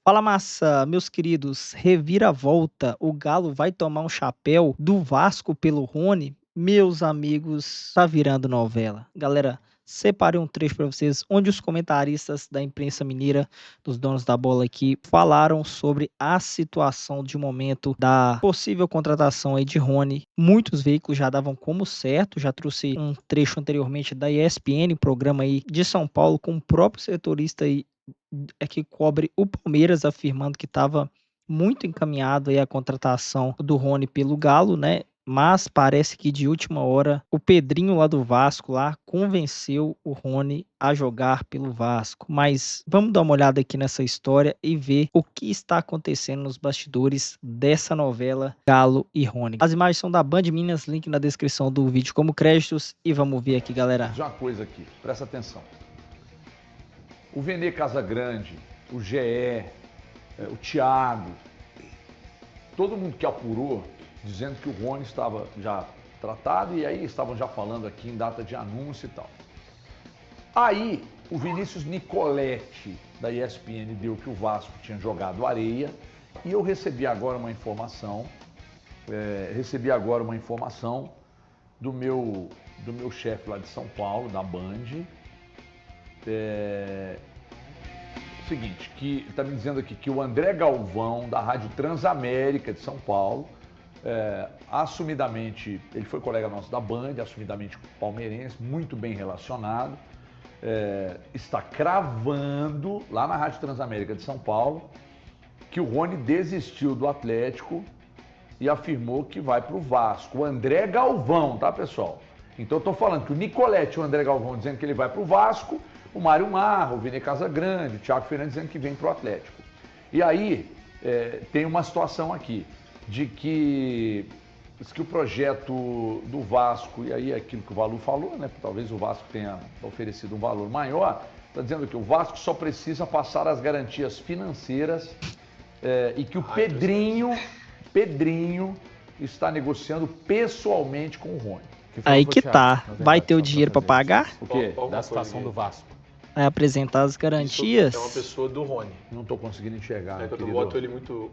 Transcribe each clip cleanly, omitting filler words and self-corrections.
Fala massa, meus queridos, reviravolta, o Galo vai tomar um chapéu do Vasco pelo Rony? Meus amigos, tá virando novela. Galera, separei um trecho para vocês onde os comentaristas da imprensa mineira, dos donos da bola aqui, falaram sobre a situação de momento da possível contratação aí de Rony. Muitos veículos já davam como certo, já trouxe um trecho anteriormente da ESPN, programa aí de São Paulo, com o próprio setorista aí que cobre o Palmeiras, afirmando que estava muito encaminhado aí a contratação do Rony pelo Galo, né? Mas parece que de última hora o Pedrinho lá do Vasco lá convenceu o Rony a jogar pelo Vasco. Mas vamos dar uma olhada aqui nessa história e ver o que está acontecendo nos bastidores dessa novela Galo e Rony. As imagens são da Band Minas, link na descrição do vídeo como créditos, e vamos ver aqui, galera. Diz uma coisa aqui, presta atenção. O Vene Casagrande, o GE, o Thiago, todo mundo que apurou, dizendo que o Rony estava já tratado e aí estavam já falando aqui em data de anúncio e tal. Aí o Vinícius Nicoletti, da ESPN, deu que o Vasco tinha jogado areia e eu recebi agora uma informação, do meu chefe lá de São Paulo, da Band. Seguinte, que está me dizendo aqui que o André Galvão, da Rádio Transamérica de São Paulo, assumidamente, ele foi colega nosso da Band, assumidamente palmeirense, muito bem relacionado, está cravando, lá na Rádio Transamérica de São Paulo, que o Rony desistiu do Atlético e afirmou que vai para o Vasco. O André Galvão, tá, pessoal? Então eu estou falando que o Nicoletti e o André Galvão dizendo que ele vai para o Vasco, o Mário Marra, o Vene Casagrande, o Thiago Fernandes dizendo que vem para o Atlético. E aí tem uma situação aqui de que o projeto do Vasco, e aí é aquilo que o Valu falou, né? Talvez o Vasco tenha oferecido um valor maior, está dizendo que o Vasco só precisa passar as garantias financeiras e que o Pedrinho está negociando pessoalmente com o Rony. Aí que tá, vai ter o dinheiro para pagar? O quê? Da situação do Vasco. Vai apresentar as garantias? Isso é uma pessoa do Rony. Não estou conseguindo enxergar. É que eu boto ele muito,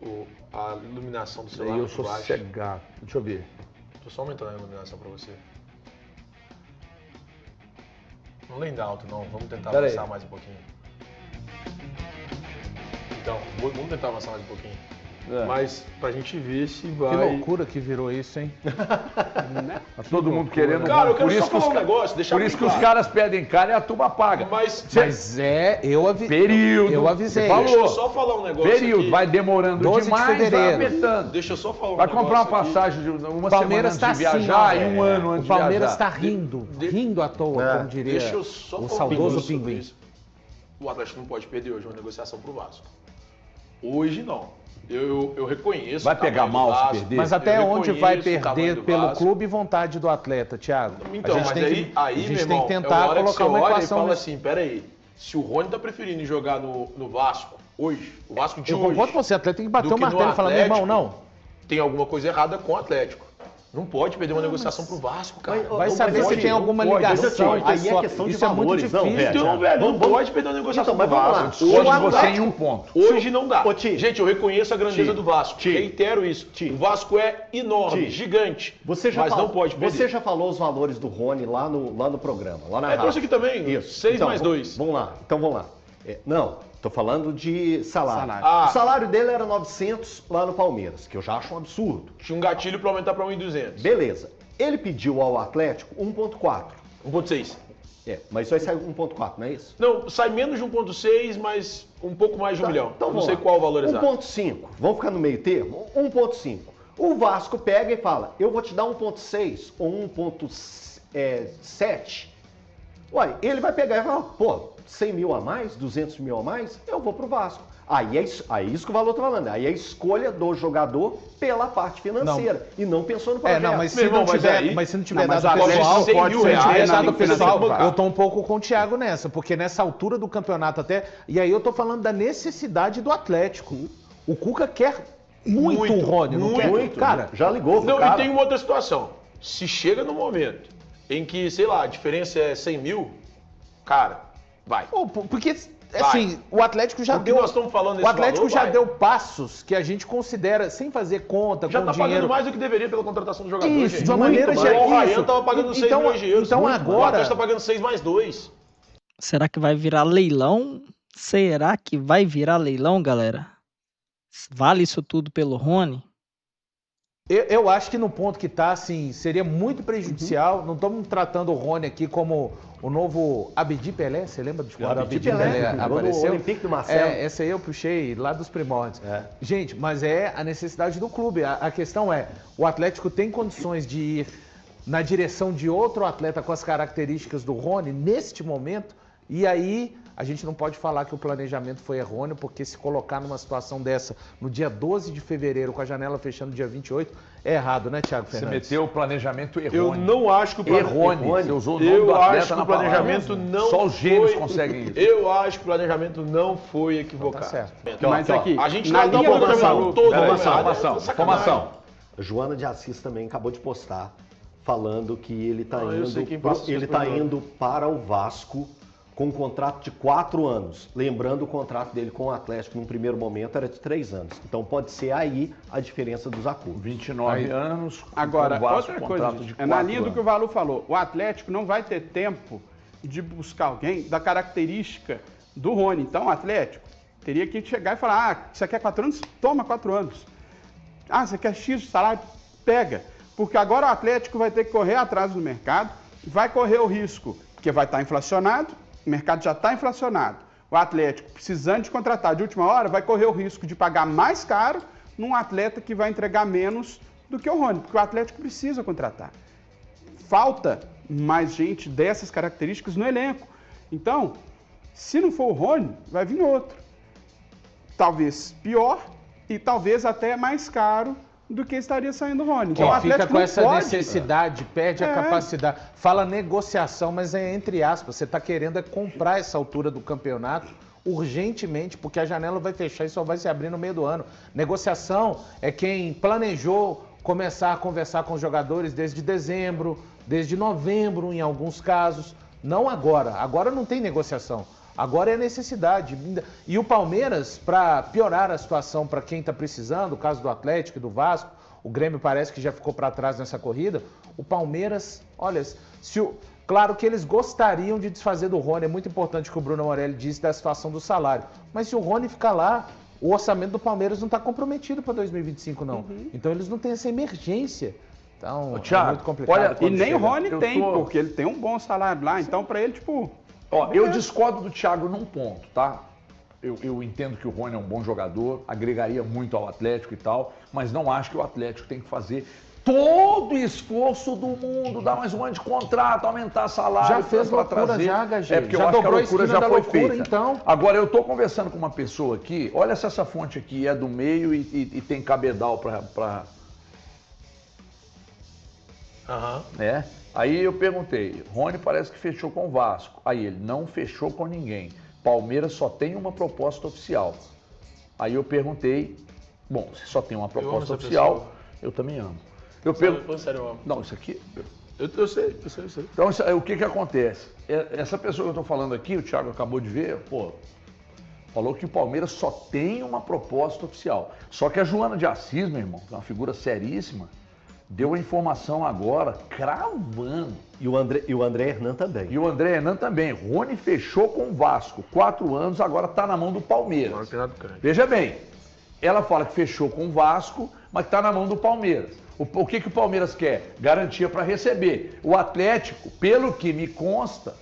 a iluminação do celular. Eu sou cegado. Deixa eu ver. Tô só aumentando a iluminação para você. Não lembra alto não, vamos tentar avançar mais um pouquinho. Então, vamos tentar avançar mais um pouquinho. Mas pra gente ver se vai... Que loucura que virou isso, hein? Tá todo mundo querendo... Cara, eu quero só falar um negócio, deixar Por isso que os caras pedem cara e a turma paga. Mas eu avisei. Período. Eu avisei. Falou. Deixa eu só falar um negócio Período, aqui. vai demorando 12 de demais, vai fevereiro. apertando. Deixa eu só falar um Vai negócio comprar uma aqui. passagem de uma Palmeiras semana antes de tá assim, viajar ó. e um ano antes O de Palmeiras viajar. está rindo à toa, como diria Deixa eu só o falar um saudoso negócio sobre Pinguim. isso. O Atlético não pode perder hoje uma negociação pro Vasco. Hoje não. Eu reconheço. Vai pegar mal se perder? Mas até Eu onde vai reconheço o tamanho perder do pelo Vasco. clube e vontade do atleta, Thiago? Então, mas aí, a gente meu tem irmão, que tentar é uma hora que colocar você uma olha equação e fala nesse... assim, peraí, se o Rony tá preferindo jogar no Vasco hoje, o Vasco de Eu hoje... concordo com você, o atleta tem que bater do o que no martelo e falar, meu irmão, Atlético, não. Tem alguma coisa errada com o Atlético. Não pode perder uma negociação pro Vasco, cara. Vai saber se pode, tem não alguma pode, ligação. não pode. Aí é questão de Isso é muito valores, não, difícil. Então, velho, não pode perder uma negociação Então, mas pro vamos lá. Vasco. Hoje Hoje você em um ponto. Hoje não dá. Ô, Ti. Gente, eu reconheço a grandeza Ti. do Vasco. Ti. Reitero isso. Ti. O Vasco é enorme, Ti. gigante. Mas não pode perder. Você já falou os valores do Rony lá no programa, lá na rádio. trouxe aqui também. Isso. 6 Então, mais 2. Vamos lá. Então vamos lá. Não, tô falando de salário. Ah. O salário dele era 900 lá no Palmeiras, que eu já acho um absurdo. Tinha um gatilho pra aumentar pra 1.200. Beleza. Ele pediu ao Atlético 1.4. 1.6. Mas isso aí sai 1.4, não é isso? Não, sai menos de 1.6, mas um pouco mais de 1 milhão. Então Não vamos sei lá. qual o valor exato. 1.5. Vamos ficar no meio termo? 1.5. O Vasco pega e fala, eu vou te dar 1.6 ou 1.7. Uai, ele vai pegar e falar, pô, 100 mil a mais, 200 mil a mais, eu vou pro Vasco. Aí é isso que o Valor tá falando. Aí é a escolha do jogador pela parte financeira. E não pensou no projeto. Mas se Meu irmão, não tiver, mas se não tiver mas dado agora pessoal, esse 100 mil se não tiver reais dado não pessoal, precisa eu tô um pouco com o Thiago nessa, porque nessa altura do campeonato até, e aí eu tô falando da necessidade do Atlético. O Cuca quer muito o Rony, não quer? Muito. Cara, já ligou pro Não, cara. e tem uma outra situação. Se chega no momento em que, sei lá, a diferença é 100 mil, cara, vai. porque Assim, o Atlético já O que deu. nós estamos falando O nesse Atlético valor, já vai. deu passos que a gente considera, sem fazer conta, Já com tá dinheiro. pagando mais do que deveria pela contratação do jogador, Isso, gente. de uma Muito maneira mais. geral. O Ryan isso. tava pagando 6 Então- milhões de euros. então Muito agora- mais. O Atlético tá pagando 6 mais 2. Será que vai virar leilão? Será que vai virar leilão, galera? Vale isso tudo pelo Rony? Eu acho que no ponto que tá, assim, seria muito prejudicial. Não estamos tratando o Rony aqui como o novo Abdi Pelé. Você lembra de quando o Abdi Pelé jogou no apareceu? Olympique do Marseille. Essa aí eu puxei lá dos primórdios. É. Gente, mas é a necessidade do clube. A questão é, o Atlético tem condições de ir na direção de outro atleta com as características do Rony neste momento, e aí a gente não pode falar que o planejamento foi errôneo, porque se colocar numa situação dessa no dia 12 de fevereiro, com a janela fechando dia 28, é errado, né, Thiago Você Fernandes? meteu o planejamento errôneo. Eu não acho que o Errôneo. Você usou o nome do Eu atleta acho que na o planejamento palavra. não Só os gênios foi- conseguem isso. Eu acho que o planejamento não foi equivocado. Tá certo. Mas aqui, A gente na não tá linha do que planejamento falou, todo. Peraí, errado, informação, é sacanagem. informação. A Joana de Assis também acabou de postar, falando que ele tá, eu sei quem passa ele isso tá por mim. indo para o Vasco com um contrato de 4 anos. Lembrando, o contrato dele com o Atlético, num primeiro momento, era de 3 anos. Então pode ser aí a diferença dos acordos. 29 anos. Agora, com o Vasco, outra coisa, contrato gente, de é na 4 linha do que o anos. Valu falou. O Atlético não vai ter tempo de buscar alguém da característica do Rony. Então, o Atlético teria que chegar e falar: ah, você quer 4 anos? Toma 4 anos. Ah, você quer X de salário? Pega. Porque agora o Atlético vai ter que correr atrás do mercado, vai correr o risco, porque vai estar inflacionado, o mercado já está inflacionado. O Atlético, precisando de contratar de última hora, vai correr o risco de pagar mais caro num atleta que vai entregar menos do que o Rony, porque o Atlético precisa contratar. Falta mais gente dessas características no elenco. Então, se não for o Rony, vai vir outro. Talvez pior e talvez até mais caro do que estaria saindo o Rony. Então, o Quem Atlético fica com não essa pode- necessidade, perde a É. capacidade. Fala negociação, mas é entre aspas. Você está querendo é comprar essa altura do campeonato urgentemente, porque a janela vai fechar e só vai se abrir no meio do ano. Negociação é quem planejou começar a conversar com os jogadores desde dezembro, desde novembro, em alguns casos. Não agora. Agora não tem negociação. Agora é necessidade. E o Palmeiras, para piorar a situação para quem está precisando, o caso do Atlético e do Vasco, o Grêmio parece que já ficou para trás nessa corrida. O Palmeiras, olha, claro que eles gostariam de desfazer do Rony. É muito importante o que o Bruno Morelli disse da situação do salário. Mas se o Rony ficar lá, o orçamento do Palmeiras não está comprometido para 2025, não. Então eles não têm essa emergência. Então, Thiago, é muito complicado. olha, E quando nem o chega, Rony eu tem, tô- porque ele tem um bom salário lá. Então, para ele, tipo... Ó, eu discordo do Thiago num ponto, tá? Eu entendo que o Rony é um bom jogador, agregaria muito ao Atlético e tal, mas não acho que o Atlético tem que fazer todo o esforço do mundo, dar mais um ano de contrato, aumentar salário. Já fez pra loucura trazer. já, HG. É porque Já eu acho que a dobrou a loucura esquina já da foi loucura, feita. então. Agora, eu tô conversando com uma pessoa aqui, olha se essa fonte aqui é do meio e tem cabedal pra Aham. né? Aí eu perguntei, Rony parece que fechou com o Vasco. Aí ele, não fechou com ninguém. Palmeiras só tem uma proposta oficial. Aí eu perguntei, bom, se só tem uma amo proposta essa oficial, pessoa. eu também amo. Eu pergunto, Sério, eu amo. não, isso aqui... Eu sei. Então, o que que acontece? Essa pessoa que eu estou falando aqui, o Thiago acabou de ver, pô, falou que o Palmeiras só tem uma proposta oficial. Só que a Joana de Assis, meu irmão, que é uma figura seríssima, deu a informação agora, cravando. E o André Hernan também. E o André Hernan também. Rony fechou com o Vasco, 4 anos, agora está na mão do Palmeiras. Não tem nada grande. Veja bem, ela fala que fechou com o Vasco, mas está na mão do Palmeiras. O que o Palmeiras quer? Garantia para receber. O Atlético, pelo que me consta,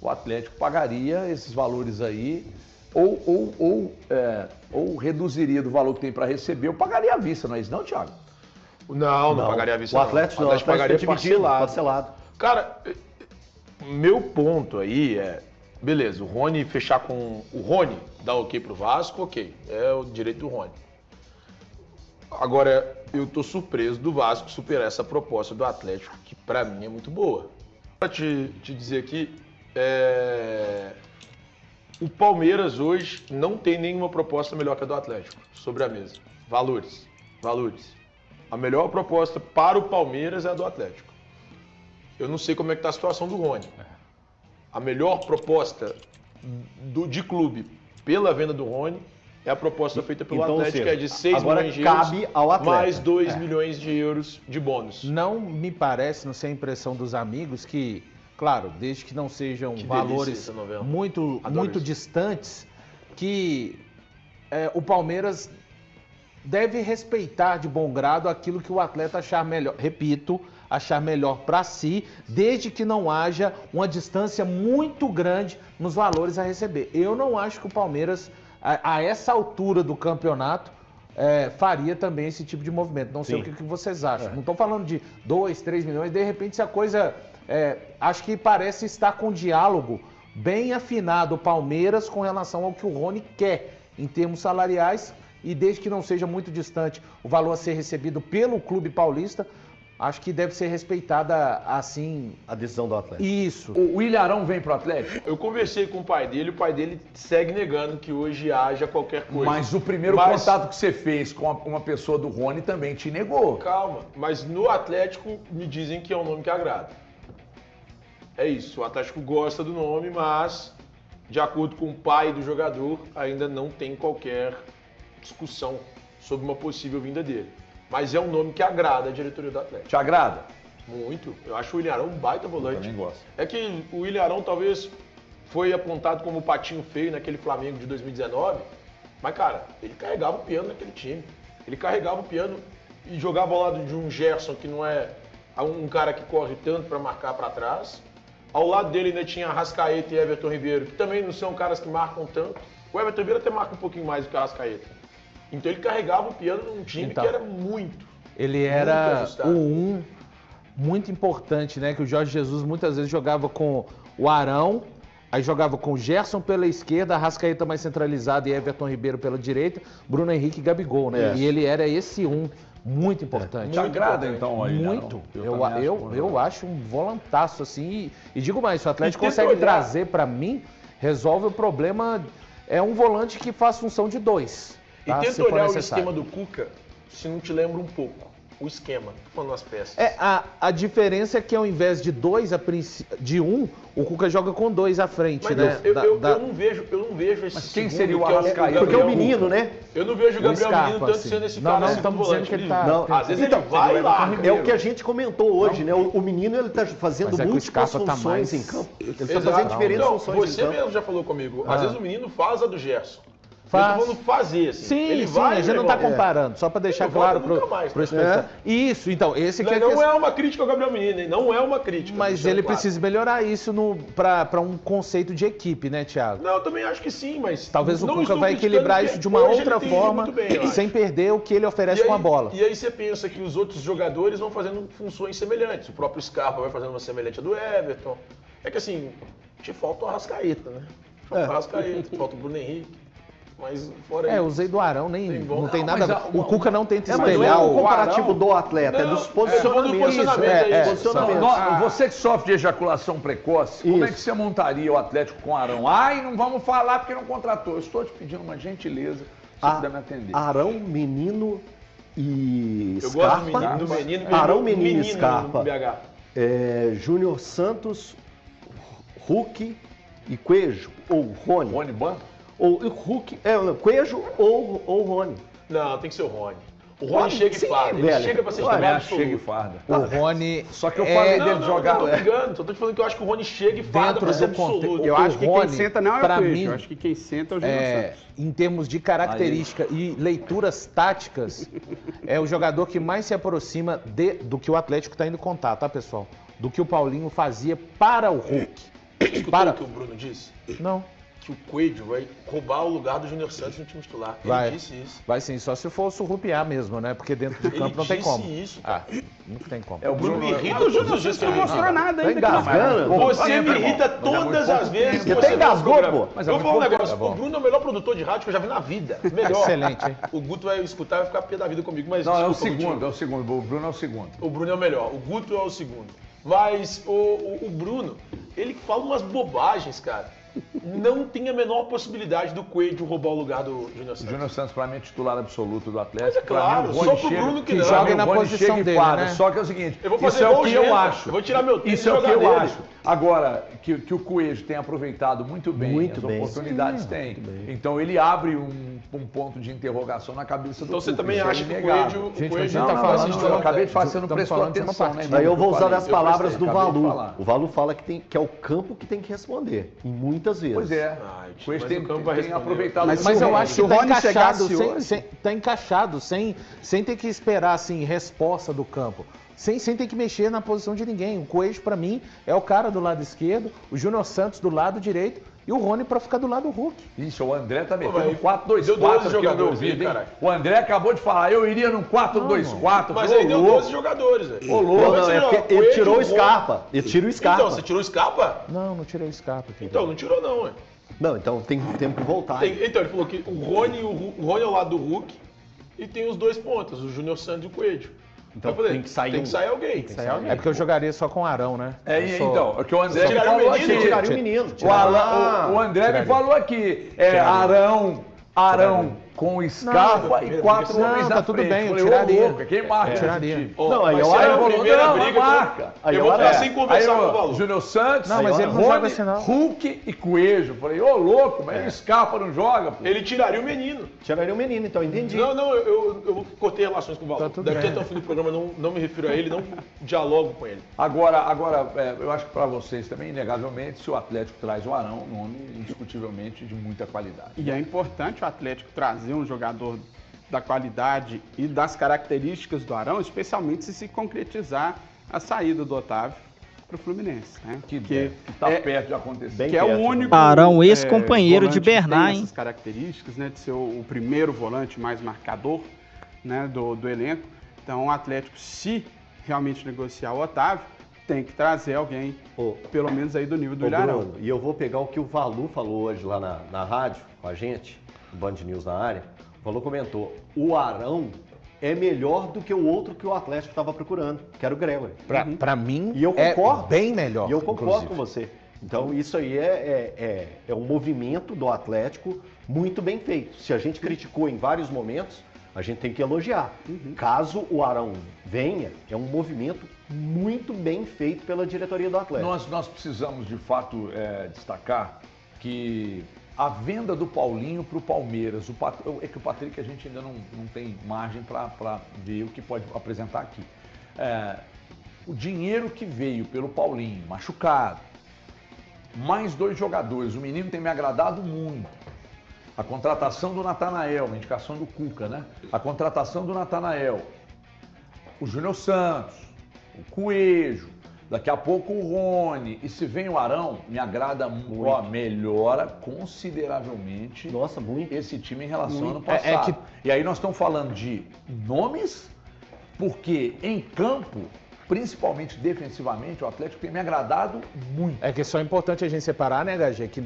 o Atlético pagaria esses valores aí, ou reduziria do valor que tem para receber, ou pagaria à vista, não é isso não, Thiago? Não pagaria a vista. O Atlético não, o Atlético pagaria é dividido, parcelado. Cara, meu ponto aí é, beleza, o Rony fechar com... O Rony dá ok pro Vasco, ok, é o direito do Rony. Agora, eu tô surpreso do Vasco superar essa proposta do Atlético, que pra mim é muito boa. Pra te dizer aqui, o Palmeiras hoje não tem nenhuma proposta melhor que a do Atlético sobre a mesa. Valores. A melhor proposta para o Palmeiras é a do Atlético. Eu não sei como é que tá a situação do Rony. A melhor proposta de clube pela venda do Rony é a proposta feita pelo Então, Atlético, ou que seja, é de 6 agora milhões de euros, cabe ao atleta. mais 2 milhões de euros de bônus. Não me parece, não sei a impressão dos amigos, que, claro, desde que não sejam Que delícia valores essa novela. muito Adoro isso. distantes, que o Palmeiras deve respeitar de bom grado aquilo que o atleta achar melhor. Repito, achar melhor para si, desde que não haja uma distância muito grande nos valores a receber. Eu não acho que o Palmeiras, a essa altura do campeonato, faria também esse tipo de movimento. Não sei o que vocês acham. Não estou falando de 2, 3 milhões, de repente se a coisa... acho que parece estar com um diálogo bem afinado o Palmeiras com relação ao que o Rony quer em termos salariais, e desde que não seja muito distante o valor a ser recebido pelo clube paulista, acho que deve ser respeitada assim... A decisão do Atlético. Isso. O Ilharão vem pro Atlético? Eu conversei com o pai dele segue negando que hoje haja qualquer coisa. Mas o primeiro contato que você fez com uma pessoa do Rony também te negou. Calma, mas no Atlético me dizem que é um nome que agrada. É isso, o Atlético gosta do nome, mas de acordo com o pai do jogador, ainda não tem qualquer discussão sobre uma possível vinda dele. Mas é um nome que agrada a diretoria do Atlético. Te agrada? Muito. Eu acho o Ilharão um baita volante. Eu também gosto. É que o Ilharão talvez foi apontado como o patinho feio naquele Flamengo de 2019, mas, cara, ele carregava o piano naquele time. Ele carregava o piano e jogava ao lado de um Gerson, que não é um cara que corre tanto para marcar para trás. Ao lado dele ainda tinha Arrascaeta e Everton Ribeiro, que também não são caras que marcam tanto. O Everton Ribeiro até marca um pouquinho mais do que o Arrascaeta. Então ele carregava o piano num time que era muito. Ele era ajustado. o muito importante, né? Que o Jorge Jesus muitas vezes jogava com o Arão, aí jogava com o Gerson pela esquerda, Arrascaeta mais centralizado e Everton Ribeiro pela direita, Bruno Henrique e Gabigol, né? E ele era esse muito importante. Te agrada então aí? Muito. Ilharão? Eu acho um volantaço assim. E digo mais, se o Atlético tenta consegue olhar. trazer para mim, resolve o problema. É um volante que faz função de 2. E tenta olhar o esquema do Cuca, se não te lembra um pouco. O esquema, falando as peças. A diferença é que ao invés de 2 de 1, o Cuca joga com 2 à frente, Mas né? eu não vejo esse Mas quem segundo, seria o que é Arrascaeta? Porque é o Gabriel menino, Cuca. né? Eu não vejo o Gabriel Scarpa, Menino tanto assim. sendo esse Não, cara. não esse estamos volante. dizendo que ele tá- Não, Às vezes então, ele vai lá. É o que a gente comentou hoje, né? O menino, ele tá fazendo Mas é que o múltiplas Scarpa tá funções mais- em campo. Ele tá Exato. fazendo diferentes Não, funções você em campo. mesmo já falou comigo. Às vezes o menino faz a do Gerson. Faz. Eu tô falando fazer, assim. Sim, ele sim, vai a gente não está levar. comparando, só para deixar Ele não claro volta nunca mais, pro né? espectador. Isso, então, esse que Não é uma crítica ao Gabriel Menino, hein? Não é uma crítica. Mas deixando ele claro. precisa melhorar isso para um conceito de equipe, né, Thiago? Não, eu também acho que sim, mas... Talvez o não Cuca estou vai criticando, equilibrar porque isso de uma hoje outra ele tem forma, muito bem, eu acho. sem perder o que ele oferece com a bola. E aí você pensa que os outros jogadores vão fazendo funções semelhantes. O próprio Scarpa vai fazendo uma semelhante à do Everton. É que assim, te falta o Arrascaeta, né? Falta o Arrascaeta, falta o Bruno Henrique. Mas fora isso... Usei do Arão, nem Tem bom. não tem Não, nada a mas ver. O Cuca não tenta Mas não espelhar é o o... comparativo do atleta, é Não, dos do posicionamentos. posicionamento, é isso. Posicionamento. Você que sofre de ejaculação precoce, como é Isso. que você montaria o Atlético com Arão? Ai, não vamos falar porque não contratou. Eu estou te pedindo uma gentileza, se você puder me atender. Arão, Menino e Eu Scarpa. gosto do menino. Arão, Menino e Scarpa. no BH. Júnior Santos, Hulk e Coelho, ou Rony. Rony Banco? Ou Hulk, Coelho ou Rony. Não, tem que ser o Rony. O Rony chega e sim, fala. Ele velho. chega pra ser Ué, titular Acho chega e absoluto. farda. O Rony... Só que eu falei dele Não, jogar. não tô brigando. Só tô te falando que eu acho que o Rony chega e fala Dentro pra ser do contexto. absoluto. Eu acho que Rony, quem senta não é pra o Coelho. mim, Eu acho que quem senta é o Júnior Santos. Em termos de característica e leituras táticas, é o jogador que mais se aproxima do que o Atlético está indo contar, tá, pessoal? Do que o Paulinho fazia para o Hulk. Escutou o que o Bruno disse? Não. Que o Coelho vai roubar o lugar do Júnior Santos no time titular. Vai. Ele disse isso. Vai sim, só se for o surrupiar mesmo, né? Porque dentro de Ele campo não tem disse como. isso, Ah, não tem como. É o Bruno Me irrita Mas o Júnior todos os dias Santos que não ele mostrou vem. nada Tá ainda. engasgando? Você me irrita todas as vezes que Você tá você vem no engasgou, programa. pô. Mas é Eu vou muito falar um bom, negócio. tá bom. O Bruno é o melhor produtor de rádio que eu já vi na vida. Melhor. Excelente, hein? O Guto vai escutar e vai ficar pé da vida comigo. Mas Não, é o desculpa, segundo, Gutinho. é o segundo. O Bruno é o segundo. O Bruno é o melhor. O Guto é o segundo. Mas o Bruno, ele fala umas bobagens, cara. não tem a menor possibilidade do Coelho roubar o lugar do Júnior O Santos. Júnior Santos, pra mim, é titular absoluto do Atlético. Mas é claro, Pra mim, o só Rony pro chega- Bruno que pra não. mim, Joga o na Rony posição chega e dele, quadra. né? Só que é o seguinte, Eu vou fazer isso é igual o que o eu Genta. acho. Eu vou tirar meu tênis Isso e é o que jogar eu nele. acho. Agora, que o Coelho tem aproveitado muito bem Muito as bem. oportunidades, tem. Então ele abre um ponto de interrogação na cabeça do Então você Cuca, também isso é acha que o inegável. Coelho... Gente, o mas Coelho a gente tá falando Não, de eu uma- acabei de falar, você não estamos prestou falando de uma atenção, né, partida. Aí eu irmão, vou que usar as falei. palavras do Acabei de Valu. falar. O Valu fala que é o campo que tem que responder. E muitas vezes. Pois é. Ai, O Coelho mas tem, o campo vai tem responder. aproveitado Mas Mas se eu o- acho se que o tá Rony encaixado, chegasse hoje- tá encaixado, sem ter que esperar assim, resposta do campo. Sem ter que mexer na posição de ninguém. O Coelho, pra mim, é o cara do lado esquerdo, o Júnior Santos do lado direito e o Rony pra ficar do lado do Hulk. Ixi, o André tá Pô, metendo um mas 4-2-4 deu 12 aqui no meu jogadores ouvido, aí, hein? caralho. O André acabou de falar, eu iria num 4-2-4. Mas Ô, aí deu louco. 12 jogadores, velho. Ô, louco. Não, é porque ele tirou o Scarpa. Ele tira o Scarpa. Então, você tirou o Scarpa? Não tirei o Scarpa. querido. Então, não tirou não, ué. Não, então tem que voltar. Então, ele falou que o Rony ao lado do Hulk e tem os dois pontas, o Júnior Santos e o Coelho. Então Eu falei, tem que sair tem um. que sair alguém. É porque eu jogaria só com o Arão, né? É, Eu sou- então, é que o André Você me tiraria o falou menino? aqui. Tiraria o menino. O André me tiraria. falou aqui. Arão com Scarpa e 4 Não, homens tá na tudo frente. bem, eu Falei, tiraria. ô, louco, quem marca esse Tiraria. time? Ó, Não, aí mas eu se acho é a que primeira não, briga, marca. Aí eu eu vou ficar acho- sem conversar com o Valu. Júnior Santos, Não, mas ele não joga assim, não. Hulk e Coelho. Falei, ô louco, mas Scarpa não joga, pô. Ele tiraria o menino. Tiraria o menino, então entendi. Não, eu cortei relações com o Valu. Tá tudo Daqui bem. até o fim do programa eu não me refiro a ele, não dialogo com ele. Agora, eu acho que para vocês também, inegavelmente, se o Atlético traz o Arão, um nome indiscutivelmente de muita qualidade. E é importante o Atlético trazer um jogador da qualidade e das características do Arão, especialmente se concretizar a saída do Otávio para o Fluminense, né? Que tá perto de acontecer. Bem que é o perto, único Arão, ex-companheiro de volante que Bernard, tem hein? essas características, né, de ser o primeiro volante mais marcador, né, do elenco. Então o Atlético, se realmente negociar o Otávio, tem que trazer alguém, Ô, pelo menos aí do nível do Ô, Ilharão. Bruno, e eu vou pegar o que o Valu falou hoje lá na rádio, com a gente, no Band News na área. O Valu comentou, o Arão é melhor do que o outro que o Atlético estava procurando, que era o Gregory. Pra mim, E eu concordo. é bem melhor. E eu concordo inclusive. com você. Então isso aí é um movimento do Atlético muito bem feito. Se a gente criticou em vários momentos, a gente tem que elogiar. Caso o Arão venha, é um movimento muito bem feito pela diretoria do Atlético. Nós precisamos, de fato, destacar que a venda do Paulinho para o Palmeiras, é que o Patrick a gente ainda não tem margem para ver o que pode apresentar aqui. O dinheiro que veio pelo Paulinho, machucado, mais 2 jogadores, o menino tem me agradado muito. A contratação do Natanael, uma indicação do Cuca, né? A contratação do Natanael, o Júnior Santos, o Coelho, daqui a pouco o Rony, e se vem o Arão, me agrada muito. Ó, melhora consideravelmente Nossa, muito. esse time em relação ao ano É passado. que- E aí nós estamos falando de nomes, porque em campo, principalmente defensivamente, o Atlético tem me agradado muito. É que só é importante a gente separar, né, HG, que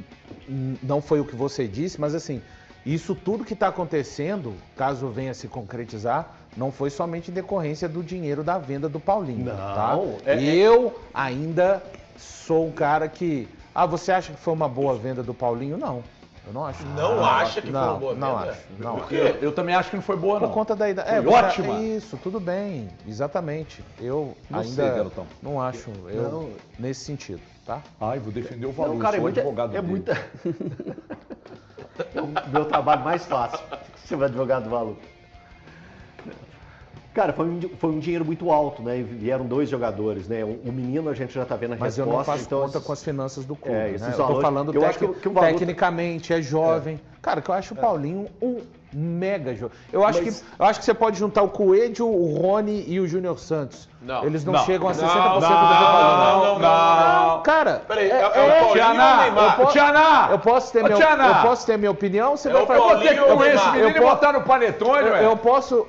não foi o que você disse, mas assim, isso tudo que está acontecendo, caso venha se concretizar, não foi somente em decorrência do dinheiro da venda do Paulinho, Não, tá? é- Eu ainda sou um cara que... Ah, você acha que foi uma boa venda do Paulinho? Não, eu não acho. Não acha que foi uma boa Não venda? acho, não Por acho. quê? Eu também acho que não foi boa, Por não. conta da idade. Foi você- ótima. Isso, tudo bem, exatamente. Eu Não ainda sei, garotão. não acho, nesse sentido, tá? Ai, vou defender o valor, Não, cara, sou é advogado dele. muita... É o meu trabalho mais fácil, ser o advogado do Valu. Cara, foi um dinheiro muito alto, né? E vieram 2 jogadores, né? O menino a gente já tá vendo a Mas resposta. eu não faço então conta esses- com as finanças do clube, É, né? esses Eu tô valores- falando eu acho que o valor- tecnicamente, é jovem. Cara, que eu acho o Paulinho um mega jogo. Eu acho que você pode juntar o Coelho, o Rony e o Júnior Santos. Não. Eles não Não. chegam a 60% Não, do que o Paulinho. não. Cara, Peraí, é o Paulinho ou o Neymar? Tianá! eu posso ter minha opinião, você É vai o fazer. Paulinho ou o Com esse Neymar? menino Eu e botar no panetone, velho.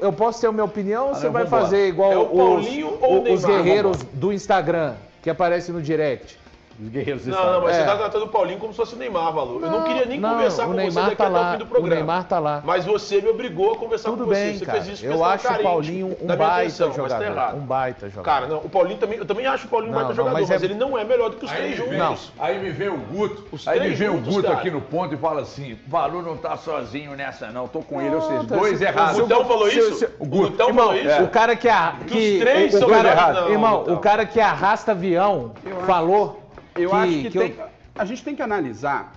Eu posso ter a minha opinião, você vai vambora. fazer igual É o Paulinho ou o os Neymar? guerreiros do Instagram que aparecem no direct. Os guerreiros Não, mas É. você tá tratando o Paulinho como se fosse o Neymar, Valor. Eu não queria nem Não, conversar o com você Neymar daqui tá até o lá, fim do o programa. Neymar tá lá. Mas você me obrigou a conversar Tudo com você. bem, Você cara. fez isso Eu questão acho o carente Paulinho um da minha baita atenção, mas tá jogador. errado. Um baita jogador. Cara, não, o Paulinho também, eu também acho o Paulinho um Não, baita não, jogador, mas mas é- ele não é melhor do que os Aí três me vem, juntos. aí me vem o Guto, Os aí me três vem o juntos, Guto cara. aqui no ponto e fala assim, Valu não tá sozinho nessa não, tô com ele, ou seja, Tá, dois se- errados. O Gutão falou isso? o O Guto. Gutão Irmão, falou isso? o cara que, Que os três o são cara, melhores, não, irmão, Gutão. o cara que arrasta avião falou Eu acho que eu- a gente tem que analisar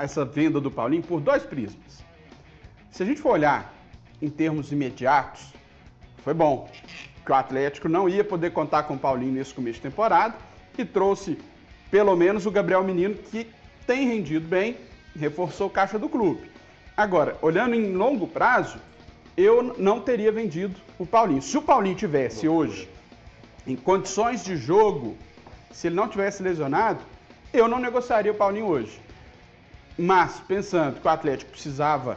essa venda do Paulinho por dois prismas. Se a gente for olhar em termos imediatos, foi bom, que o Atlético não ia poder contar com o Paulinho nesse começo de temporada e trouxe pelo menos o Gabriel Menino, que tem rendido bem, reforçou o caixa do clube. Agora, olhando em longo prazo, eu não teria vendido o Paulinho. Se o Paulinho tivesse hoje em condições de jogo, se ele não tivesse lesionado, eu não negociaria o Paulinho hoje. Mas, pensando que o Atlético precisava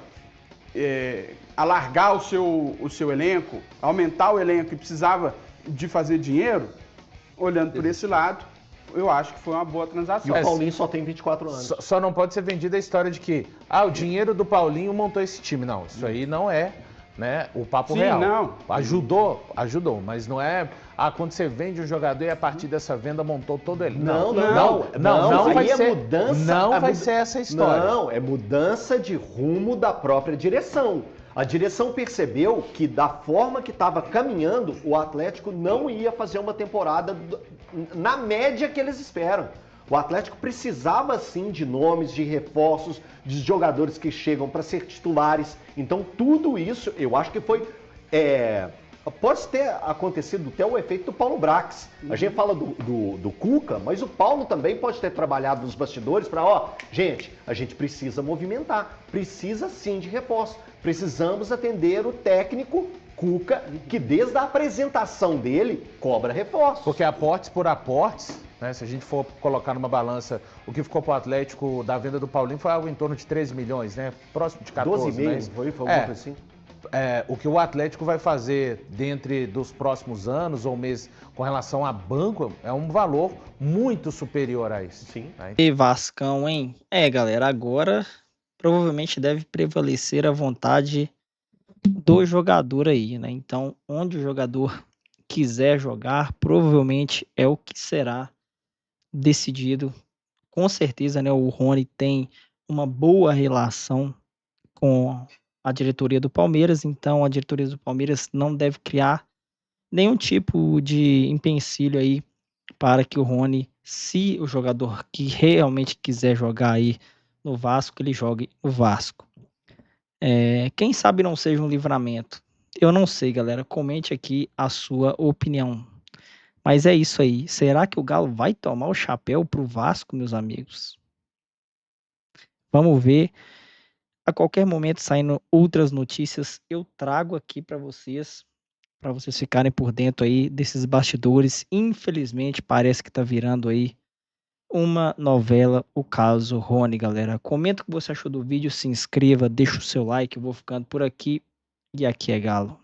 alargar o seu elenco, aumentar o elenco e precisava de fazer dinheiro, olhando por esse lado, eu acho que foi uma boa E transação. o Paulinho só tem 24 anos. Só não pode ser vendida a história de que o dinheiro do Paulinho montou esse time. Não, isso aí não é, né, o papo Sim, real. não. Ajudou, mas não é quando você vende um jogador e a partir dessa venda montou todo ele. Não vai aí é ser. mudança. Não vai ser essa história. Não, é mudança de rumo da própria direção. A direção percebeu que da forma que estava caminhando, o Atlético não ia fazer uma temporada na média que eles esperam. O Atlético precisava sim de nomes, de reforços, de jogadores que chegam para ser titulares. Então tudo isso, eu acho que foi... Pode ter acontecido até o efeito do Paulo Brax. A gente fala do Cuca, mas o Paulo também pode ter trabalhado nos bastidores para, gente, a gente precisa movimentar, precisa sim de reforço. Precisamos atender o técnico Cuca, que desde a apresentação dele cobra reforços. Porque aportes por aportes, né, se a gente for colocar numa balança, o que ficou para o Atlético da venda do Paulinho foi algo em torno de 13 milhões, né? Próximo de 14, 12,5, né? foi alguma coisa assim? O que o Atlético vai fazer dentro dos próximos anos ou meses com relação a banco é um valor muito superior a isso. Sim. Né? E Vascão, hein? Galera, agora provavelmente deve prevalecer a vontade do jogador aí, né? Então, onde o jogador quiser jogar, provavelmente é o que será decidido. Com certeza, né? O Rony tem uma boa relação com a diretoria do Palmeiras, então a diretoria do Palmeiras não deve criar nenhum tipo de empecilho aí para que o Rony, se o jogador que realmente quiser jogar aí no Vasco, ele jogue no Vasco. Quem sabe não seja um livramento. Eu não sei, galera. Comente aqui a sua opinião. Mas é isso aí. Será que o Galo vai tomar o chapéu pro Vasco, meus amigos? Vamos ver. A qualquer momento saindo outras notícias, eu trago aqui para vocês ficarem por dentro aí desses bastidores. Infelizmente, parece que tá virando aí uma novela, o caso Rony, galera. Comenta o que você achou do vídeo, se inscreva, deixa o seu like, eu vou ficando por aqui e aqui é Galo.